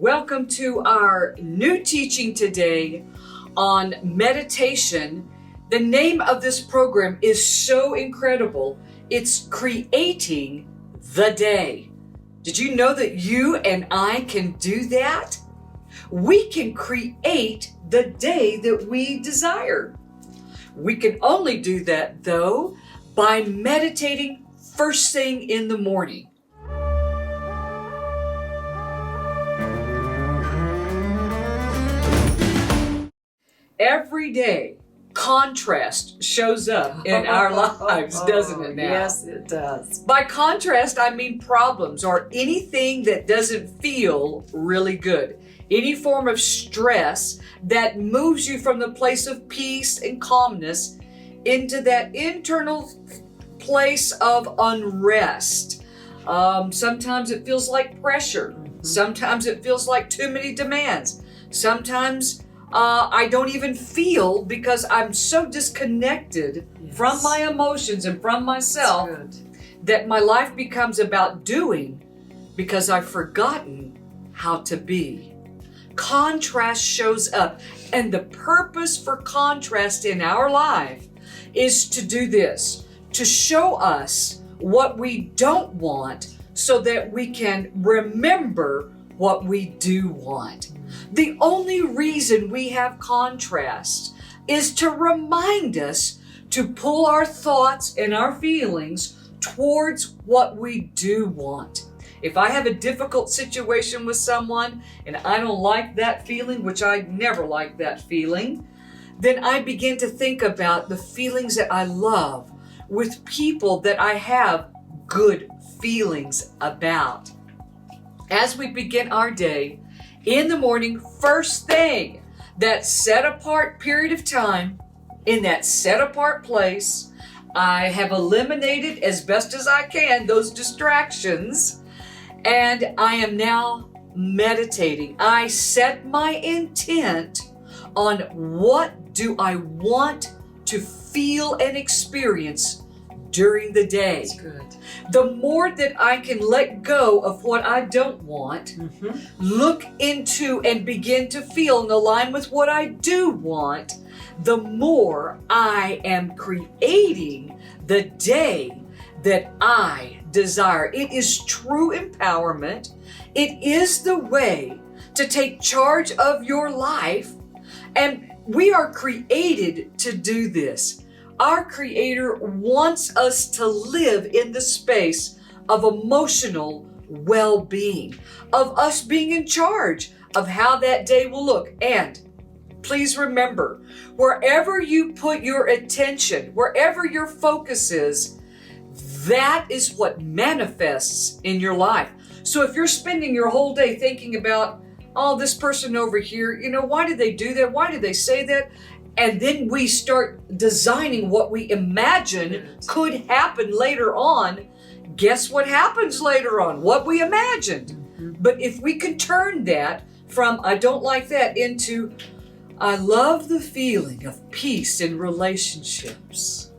Welcome to our new teaching today on meditation. The name of this program is so incredible. It's Creating the Day. Did you know that you and I can do that? We can create the day that we desire. We can only do that, though, by meditating first thing in the morning. Every day, contrast shows up in our lives, doesn't it now? Yes, it does. By contrast, I mean problems or anything that doesn't feel really good. Any form of stress that moves you from the place of peace and calmness into that internal place of unrest. Sometimes it feels like pressure. Sometimes it feels like too many demands. Sometimes I don't even feel because I'm so disconnected from my emotions and from myself that my life becomes about doing because I've forgotten how to be. Contrast shows up, and the purpose for contrast in our life is to do this, to show us what we don't want so that we can remember what we do want. The only reason we have contrast is to remind us to pull our thoughts and our feelings towards what we do want. If I have a difficult situation with someone and I don't like that feeling, which I never like that feeling, then I begin to think about the feelings that I love with people that I have good feelings about. As we begin our day, in the morning, first thing, that set apart period of time, in that set apart place, I have eliminated as best as I can those distractions, and I am now meditating. I set my intent on what do I want to feel and experience during the day. That's good. The more that I can let go of what I don't want, look into and begin to feel and align with what I do want, the more I am creating the day that I desire. It is true empowerment. It is the way to take charge of your life, and we are created to do this. Our Creator wants us to live in the space of emotional well-being, of us being in charge of how that day will look. And please remember, wherever you put your attention, wherever your focus is, that is what manifests in your life. So if you're spending your whole day thinking about, oh, this person over here, why did they do that? Why did they say that? And then we start designing what we imagine could happen later on. Guess what happens later on? What we imagined. But if we can turn that from I don't like that into I love the feeling of peace in relationships,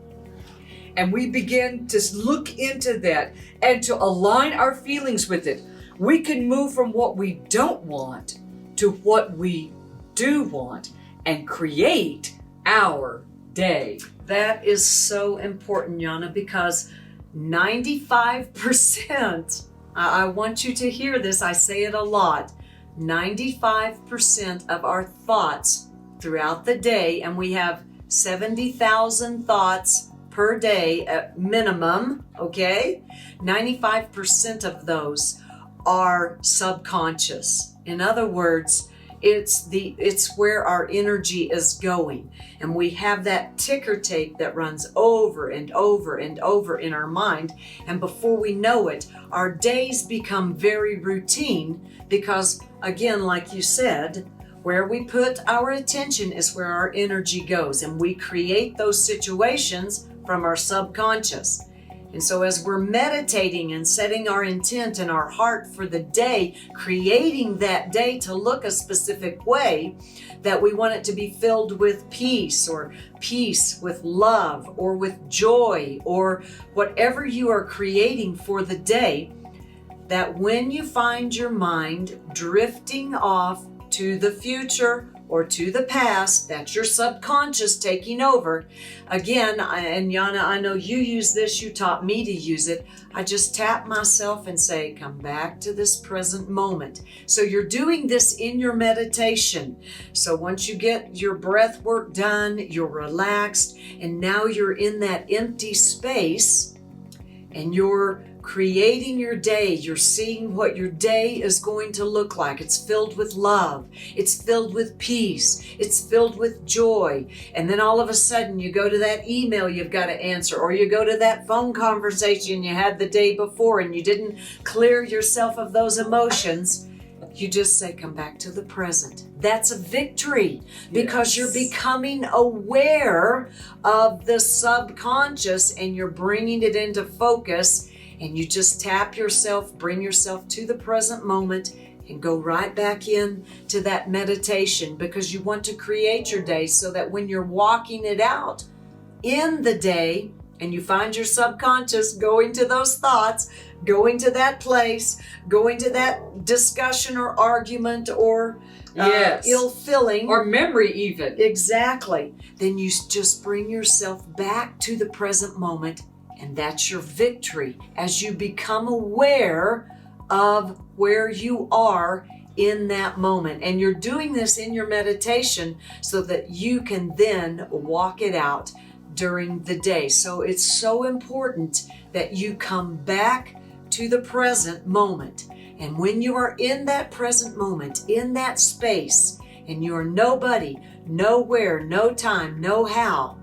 and we begin to look into that and to align our feelings with it, we can move from what we don't want to what we do want and create our day. That is so important, Yana, because 95%, I want you to hear this, I say it a lot, 95% of our thoughts throughout the day, and we have 70,000 thoughts per day at minimum, okay? 95% of those are subconscious. In other words, it's where our energy is going, and we have that ticker tape that runs over and over and over in our mind, and before we know it, our days become very routine because, again, like you said, where we put our attention is where our energy goes, and we create those situations from our subconscious. And so as we're meditating and setting our intent in our heart for the day, creating that day to look a specific way, that we want it to be filled with peace, or peace with love, or with joy, or whatever you are creating for the day, that when you find your mind drifting off to the future or to the past, that's your subconscious taking over. Again, and Yana, I know you use this, you taught me to use it. I just tap myself and say, come back to this present moment. So you're doing this in your meditation. So once you get your breath work done, you're relaxed, and now you're in that empty space and you're creating your day. You're seeing what your day is going to look like. It's filled with love. It's filled with peace. It's filled with joy. And then all of a sudden you go to that email you've got to answer, or you go to that phone conversation you had the day before and you didn't clear yourself of those emotions. You just say, come back to the present. That's a victory, because you're becoming aware of the subconscious and you're bringing it into focus. And you just tap yourself, bring yourself to the present moment, and go right back in to that meditation, because you want to create your day so that when you're walking it out in the day and you find your subconscious going to those thoughts, going to that place, going to that discussion or argument or ill feeling or memory even. Exactly. Then you just bring yourself back to the present moment. And that's your victory as you become aware of where you are in that moment. And you're doing this in your meditation so that you can then walk it out during the day. So it's so important that you come back to the present moment. And when you are in that present moment, in that space, and you're nobody, nowhere, no time, no how,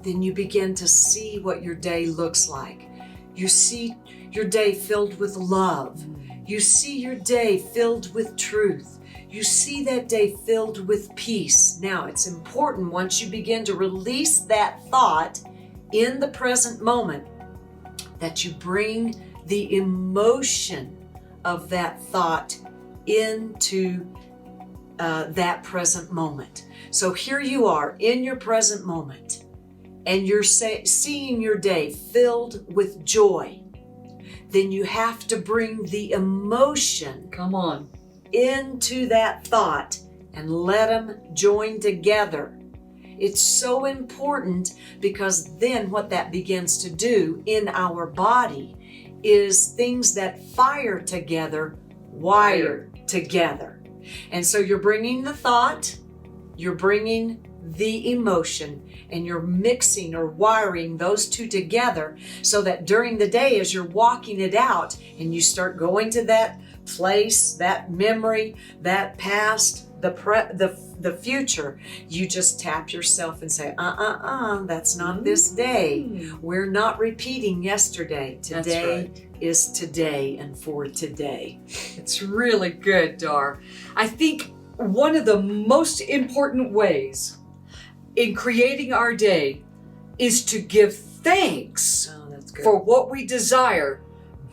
then you begin to see what your day looks like. You see your day filled with love. You see your day filled with truth. You see that day filled with peace. Now, it's important once you begin to release that thought in the present moment that you bring the emotion of that thought into that present moment. So here you are in your present moment, and you're seeing your day filled with joy. Then you have to bring the emotion into that thought and let them join together. It's so important, because then what that begins to do in our body is things that fire together, wire together. And so you're bringing the thought, you're bringing the emotion, and you're mixing or wiring those two together so that during the day, as you're walking it out and you start going to that place, that memory, that past, the future, you just tap yourself and say, that's not this day. We're not repeating yesterday. Today is today and for today. It's really good, Dar. I think one of the most important ways in creating our day is to give thanks for what we desire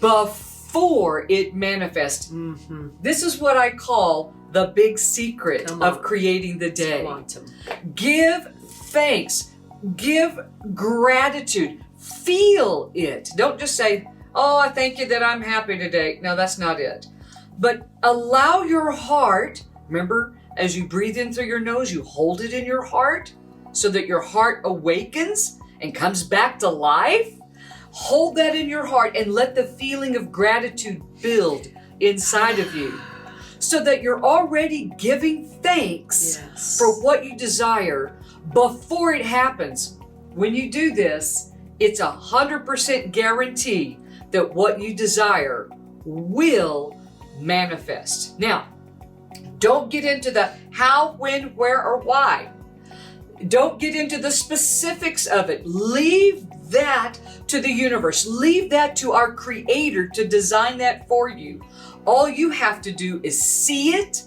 before it manifests. This is what I call the big secret of creating the day. Give thanks. Give gratitude. Feel it. Don't just say, oh, I thank you that I'm happy today. No, that's not it. But allow your heart, remember, as you breathe in through your nose, you hold it in your heart so that your heart awakens and comes back to life. Hold that in your heart and let the feeling of gratitude build inside of you so that you're already giving thanks for what you desire before it happens. When you do this, it's 100% guarantee that what you desire will manifest. Now, don't get into the how, when, where, or why. Don't get into the specifics of it. Leave that to the universe. Leave that to our Creator to design that for you. All you have to do is see it,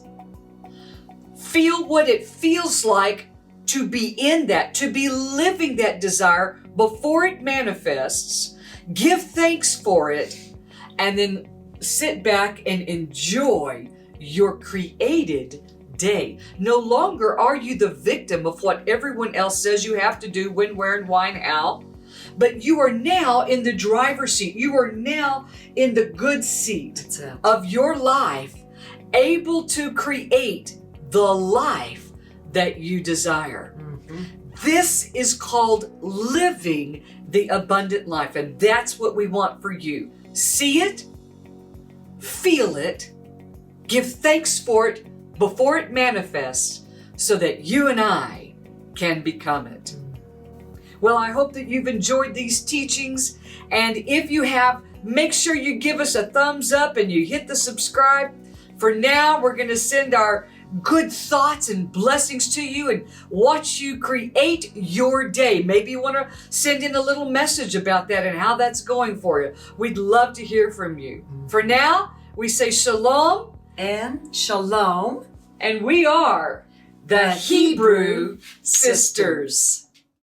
feel what it feels like to be in that, to be living that desire before it manifests. Give thanks for it, and then sit back and enjoy your created day. No longer are you the victim of what everyone else says you have to do, when, where, and why, and how. but you are now in the driver's seat. You are now in the good seat of your life, able to create the life that you desire. This is called living the abundant life, and that's what we want for you. See it, feel it, give thanks for it before it manifests, so that you and I can become it. Well, I hope that you've enjoyed these teachings, and if you have, make sure you give us a thumbs up and you hit the subscribe. For now, we're going to send our good thoughts and blessings to you and watch you create your day. Maybe you want to send in a little message about that and how that's going for you. We'd love to hear from you. For now, we say shalom and shalom, and we are the Hebrew Sisters.